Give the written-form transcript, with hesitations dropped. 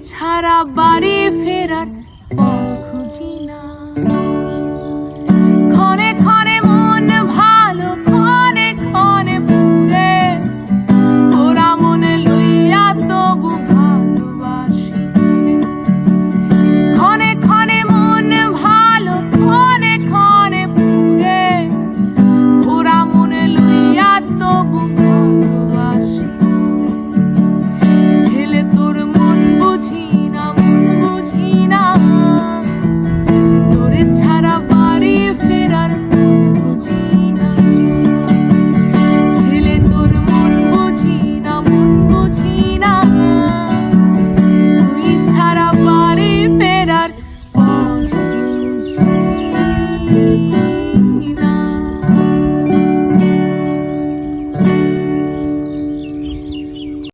ছাড়া বাড়ি ফেরার পথ খুঁজি না। ক্ষণে ক্ষণে মন ভালো, ক্ষণে ক্ষণে পুরে, ওরা মনে লইয়া তবু ভালোবাসি। ক্ষণে ক্ষণে মন ভালো, ক্ষণে ক্ষণে পুরে, ওরা মনে লইয়া তবু ভালোবাসি। ছেলে তোর মন বুঝি না, মন বুঝি না, তোরে ছাড়া বাড়ি ফেরার পথ বুঝি না। ছেলে তোর মন বুঝি না, মন বুঝি না, তুই ছাড়া বাড়ি ফেরার পথ বুঝি না।